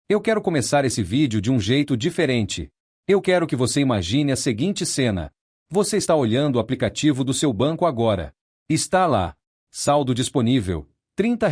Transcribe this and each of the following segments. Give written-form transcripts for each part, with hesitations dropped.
Eu quero começar esse vídeo de um jeito diferente. Eu quero que você imagine a seguinte cena. Você está olhando o aplicativo do seu banco agora. Está lá. Saldo disponível, R$ 30.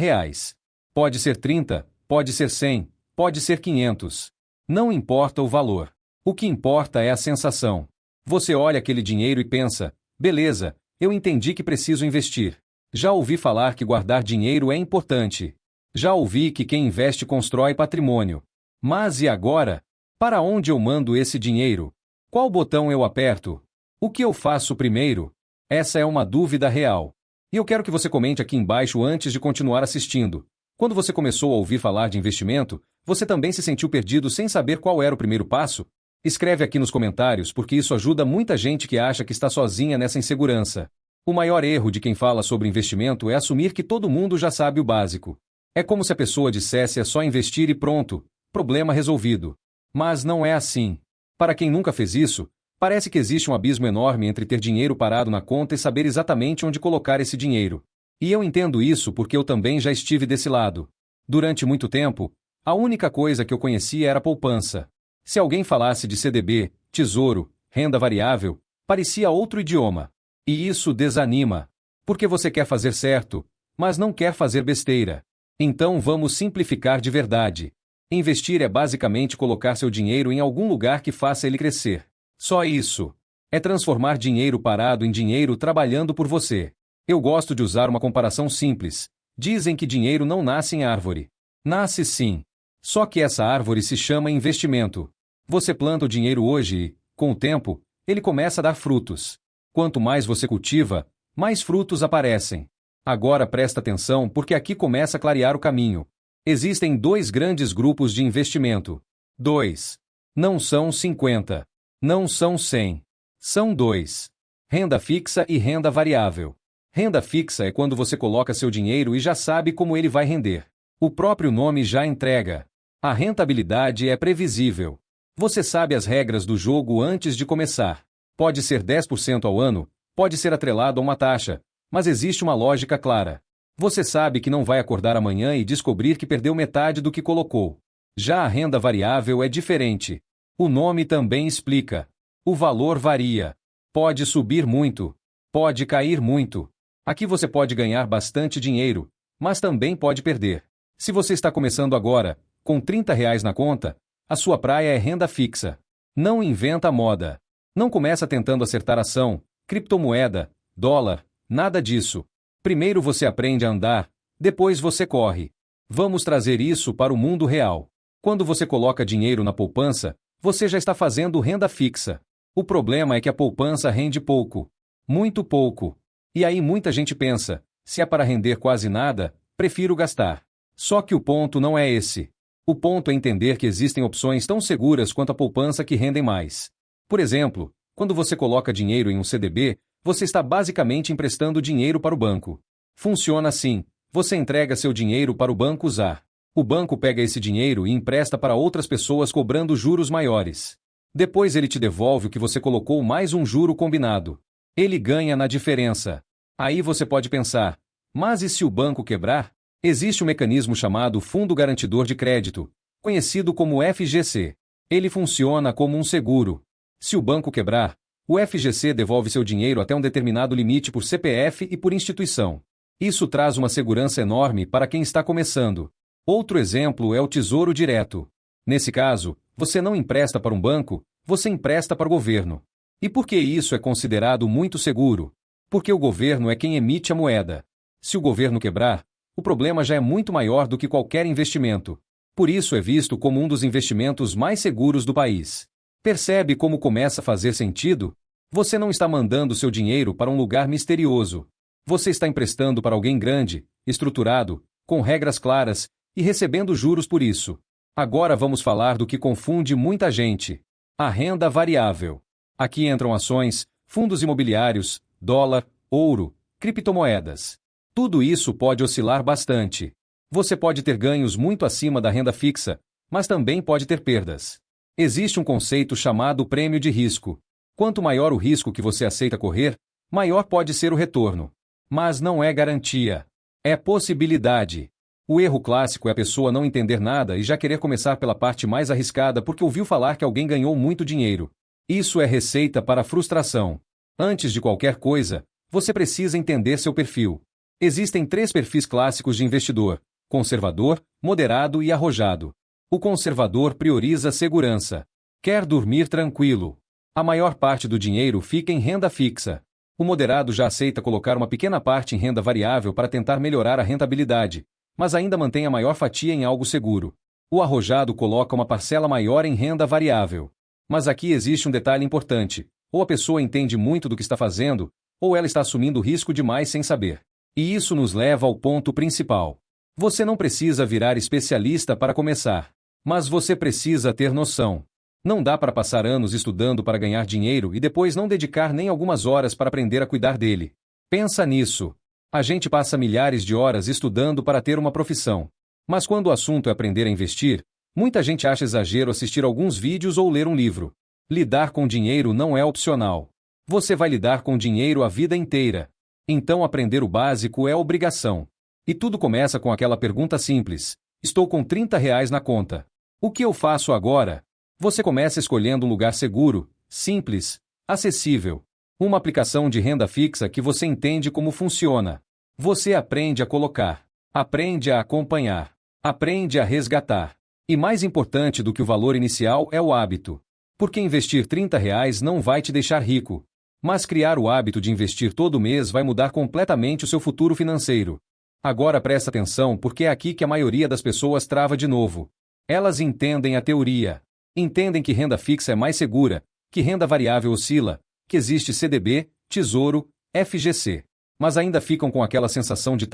Pode ser 30, pode ser 100, pode ser 500. Não importa o valor. O que importa é a sensação. Você olha aquele dinheiro e pensa, beleza, eu entendi que preciso investir. Já ouvi falar que guardar dinheiro é importante. Já ouvi que quem investe constrói patrimônio. Mas e agora? Para onde eu mando esse dinheiro? Qual botão eu aperto? O que eu faço primeiro? Essa é uma dúvida real. E eu quero que você comente aqui embaixo antes de continuar assistindo. Quando você começou a ouvir falar de investimento, você também se sentiu perdido sem saber qual era o primeiro passo? Escreve aqui nos comentários porque isso ajuda muita gente que acha que está sozinha nessa insegurança. O maior erro de quem fala sobre investimento é assumir que todo mundo já sabe o básico. É como se a pessoa dissesse é só investir e pronto, problema resolvido. Mas não é assim. Para quem nunca fez isso, parece que existe um abismo enorme entre ter dinheiro parado na conta e saber exatamente onde colocar esse dinheiro. E eu entendo isso porque eu também já estive desse lado. Durante muito tempo, a única coisa que eu conhecia era poupança. Se alguém falasse de CDB, tesouro, renda variável, parecia outro idioma. E isso desanima. Porque você quer fazer certo, mas não quer fazer besteira. Então vamos simplificar de verdade. Investir é basicamente colocar seu dinheiro em algum lugar que faça ele crescer. Só isso. É transformar dinheiro parado em dinheiro trabalhando por você. Eu gosto de usar uma comparação simples. Dizem que dinheiro não nasce em árvore. Nasce sim. Só que essa árvore se chama investimento. Você planta o dinheiro hoje e, com o tempo, ele começa a dar frutos. Quanto mais você cultiva, mais frutos aparecem. Agora presta atenção porque aqui começa a clarear o caminho. Existem dois grandes grupos de investimento. 2. Não são 50. Não são 100. São 2. Renda fixa e renda variável. Renda fixa é quando você coloca seu dinheiro e já sabe como ele vai render. O próprio nome já entrega. A rentabilidade é previsível. Você sabe as regras do jogo antes de começar. Pode ser 10% ao ano, pode ser atrelado a uma taxa, mas existe uma lógica clara. Você sabe que não vai acordar amanhã e descobrir que perdeu metade do que colocou. Já a renda variável é diferente. O nome também explica. O valor varia. Pode subir muito. Pode cair muito. Aqui você pode ganhar bastante dinheiro, mas também pode perder. Se você está começando agora, com R$ 30 na conta, a sua praia é renda fixa. Não inventa moda. Não começa tentando acertar ação, criptomoeda, dólar, nada disso. Primeiro você aprende a andar, depois você corre. Vamos trazer isso para o mundo real. Quando você coloca dinheiro na poupança, você já está fazendo renda fixa. O problema é que a poupança rende pouco. Muito pouco. E aí muita gente pensa, se é para render quase nada, prefiro gastar. Só que o ponto não é esse. O ponto é entender que existem opções tão seguras quanto a poupança que rendem mais. Por exemplo, quando você coloca dinheiro em um CDB, você está basicamente emprestando dinheiro para o banco. Funciona assim: você entrega seu dinheiro para o banco usar. O banco pega esse dinheiro e empresta para outras pessoas cobrando juros maiores. Depois ele te devolve o que você colocou mais um juro combinado. Ele ganha na diferença. Aí você pode pensar, mas e se o banco quebrar? Existe um mecanismo chamado Fundo Garantidor de Crédito, conhecido como FGC. Ele funciona como um seguro. Se o banco quebrar, o FGC devolve seu dinheiro até um determinado limite por CPF e por instituição. Isso traz uma segurança enorme para quem está começando. Outro exemplo é o Tesouro Direto. Nesse caso, você não empresta para um banco, você empresta para o governo. E por que isso é considerado muito seguro? Porque o governo é quem emite a moeda. Se o governo quebrar, o problema já é muito maior do que qualquer investimento. Por isso é visto como um dos investimentos mais seguros do país. Percebe como começa a fazer sentido? Você não está mandando seu dinheiro para um lugar misterioso. Você está emprestando para alguém grande, estruturado, com regras claras e recebendo juros por isso. Agora vamos falar do que confunde muita gente: a renda variável. Aqui entram ações, fundos imobiliários, dólar, ouro, criptomoedas. Tudo isso pode oscilar bastante. Você pode ter ganhos muito acima da renda fixa, mas também pode ter perdas. Existe um conceito chamado prêmio de risco. Quanto maior o risco que você aceita correr, maior pode ser o retorno. Mas não é garantia. É possibilidade. O erro clássico é a pessoa não entender nada e já querer começar pela parte mais arriscada porque ouviu falar que alguém ganhou muito dinheiro. Isso é receita para a frustração. Antes de qualquer coisa, você precisa entender seu perfil. Existem 3 perfis clássicos de investidor: conservador, moderado e arrojado. O conservador prioriza segurança. Quer dormir tranquilo. A maior parte do dinheiro fica em renda fixa. O moderado já aceita colocar uma pequena parte em renda variável para tentar melhorar a rentabilidade, mas ainda mantém a maior fatia em algo seguro. O arrojado coloca uma parcela maior em renda variável. Mas aqui existe um detalhe importante: ou a pessoa entende muito do que está fazendo, ou ela está assumindo risco demais sem saber. E isso nos leva ao ponto principal. Você não precisa virar especialista para começar, mas você precisa ter noção. Não dá para passar anos estudando para ganhar dinheiro e depois não dedicar nem algumas horas para aprender a cuidar dele. Pensa nisso. A gente passa milhares de horas estudando para ter uma profissão. Mas quando o assunto é aprender a investir, muita gente acha exagero assistir alguns vídeos ou ler um livro. Lidar com dinheiro não é opcional. Você vai lidar com dinheiro a vida inteira. Então aprender o básico é obrigação. E tudo começa com aquela pergunta simples: estou com R$ 30 na conta. O que eu faço agora? Você começa escolhendo um lugar seguro, simples, acessível. Uma aplicação de renda fixa que você entende como funciona. Você aprende a colocar, aprende a acompanhar, aprende a resgatar. E mais importante do que o valor inicial é o hábito. Porque investir R$ 30 não vai te deixar rico. Mas criar o hábito de investir todo mês vai mudar completamente o seu futuro financeiro. Agora presta atenção porque é aqui que a maioria das pessoas trava de novo. Elas entendem a teoria. Entendem que renda fixa é mais segura, que renda variável oscila, que existe CDB, Tesouro, FGC. Mas ainda ficam com aquela sensação de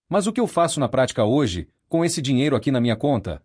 mas o que eu faço na prática hoje, com esse dinheiro aqui na minha conta?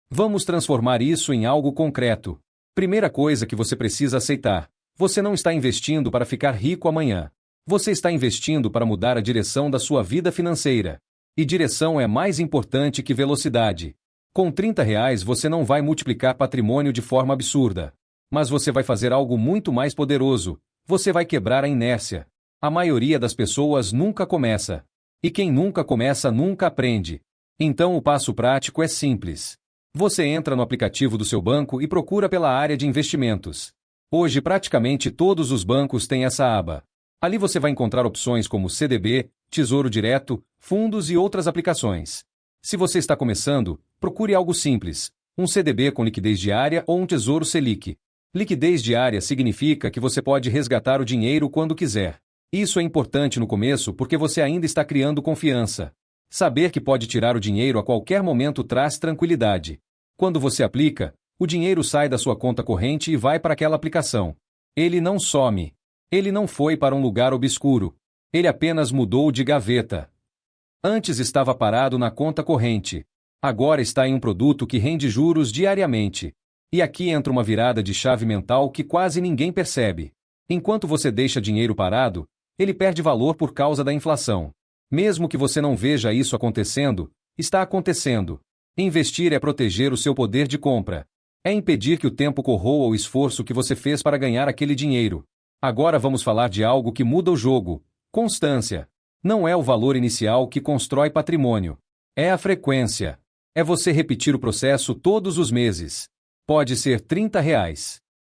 Vamos transformar isso em algo concreto. Primeira coisa que você precisa aceitar: você não está investindo para ficar rico amanhã. Você está investindo para mudar a direção da sua vida financeira. E direção é mais importante que velocidade. Com R$ 30 você não vai multiplicar patrimônio de forma absurda. Mas você vai fazer algo muito mais poderoso. Você vai quebrar a inércia. A maioria das pessoas nunca começa. E quem nunca começa nunca aprende. Então o passo prático é simples. Você entra no aplicativo do seu banco e procura pela área de investimentos. Hoje praticamente todos os bancos têm essa aba. Ali você vai encontrar opções como CDB, Tesouro Direto, fundos e outras aplicações. Se você está começando, procure algo simples: um CDB com liquidez diária ou um Tesouro Selic. Liquidez diária significa que você pode resgatar o dinheiro quando quiser. Isso é importante no começo porque você ainda está criando confiança. Saber que pode tirar o dinheiro a qualquer momento traz tranquilidade. Quando você aplica, o dinheiro sai da sua conta corrente e vai para aquela aplicação. Ele não some. Ele não foi para um lugar obscuro. Ele apenas mudou de gaveta. Antes estava parado na conta corrente. Agora está em um produto que rende juros diariamente. E aqui entra uma virada de chave mental que quase ninguém percebe. Enquanto você deixa dinheiro parado, ele perde valor por causa da inflação. Mesmo que você não veja isso acontecendo, está acontecendo. Investir é proteger o seu poder de compra. É impedir que o tempo corroa o esforço que você fez para ganhar aquele dinheiro. Agora vamos falar de algo que muda o jogo: constância. Não é o valor inicial que constrói patrimônio. É a frequência. É você repetir o processo todos os meses. Pode ser R$ 30.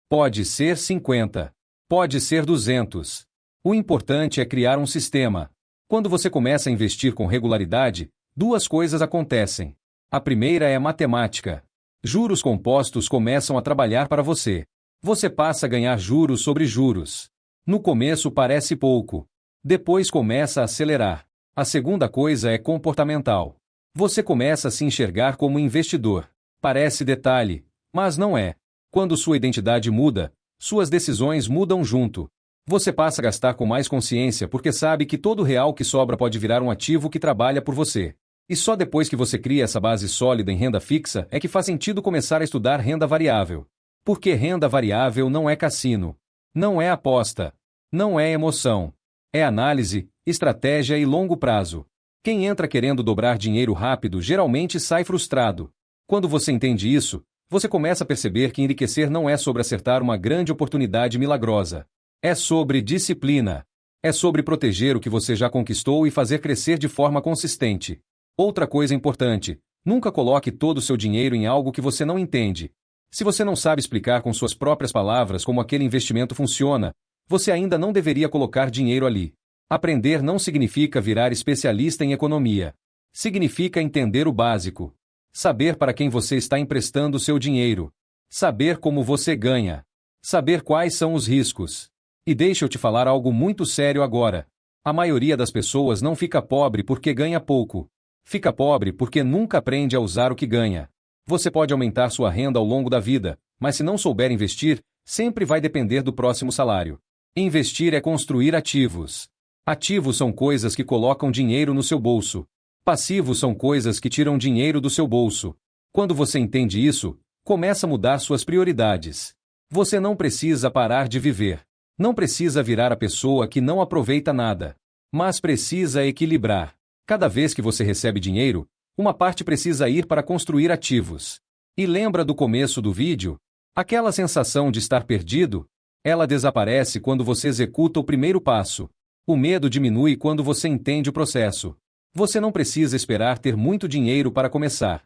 Pode ser 50. Pode ser 200. O importante é criar um sistema. Quando você começa a investir com regularidade, 2 coisas acontecem. A primeira é matemática. Juros compostos começam a trabalhar para você. Você passa a ganhar juros sobre juros. No começo parece pouco. Depois começa a acelerar. A segunda coisa é comportamental. Você começa a se enxergar como investidor. Parece detalhe, mas não é. Quando sua identidade muda, suas decisões mudam junto. Você passa a gastar com mais consciência porque sabe que todo real que sobra pode virar um ativo que trabalha por você. E só depois que você cria essa base sólida em renda fixa é que faz sentido começar a estudar renda variável. Porque renda variável não é cassino. Não é aposta. Não é emoção. É análise, estratégia e longo prazo. Quem entra querendo dobrar dinheiro rápido geralmente sai frustrado. Quando você entende isso, você começa a perceber que enriquecer não é sobre acertar uma grande oportunidade milagrosa. É sobre disciplina. É sobre proteger o que você já conquistou e fazer crescer de forma consistente. Outra coisa importante: nunca coloque todo o seu dinheiro em algo que você não entende. Se você não sabe explicar com suas próprias palavras como aquele investimento funciona, você ainda não deveria colocar dinheiro ali. Aprender não significa virar especialista em economia. Significa entender o básico. Saber para quem você está emprestando o seu dinheiro. Saber como você ganha. Saber quais são os riscos. E deixa eu te falar algo muito sério agora. A maioria das pessoas não fica pobre porque ganha pouco. Fica pobre porque nunca aprende a usar o que ganha. Você pode aumentar sua renda ao longo da vida, mas se não souber investir, sempre vai depender do próximo salário. Investir é construir ativos. Ativos são coisas que colocam dinheiro no seu bolso. Passivos são coisas que tiram dinheiro do seu bolso. Quando você entende isso, começa a mudar suas prioridades. Você não precisa parar de viver. Não precisa virar a pessoa que não aproveita nada. Mas precisa equilibrar. Cada vez que você recebe dinheiro, uma parte precisa ir para construir ativos. E lembra do começo do vídeo? Aquela sensação de estar perdido? Ela desaparece quando você executa o primeiro passo. O medo diminui quando você entende o processo. Você não precisa esperar ter muito dinheiro para começar.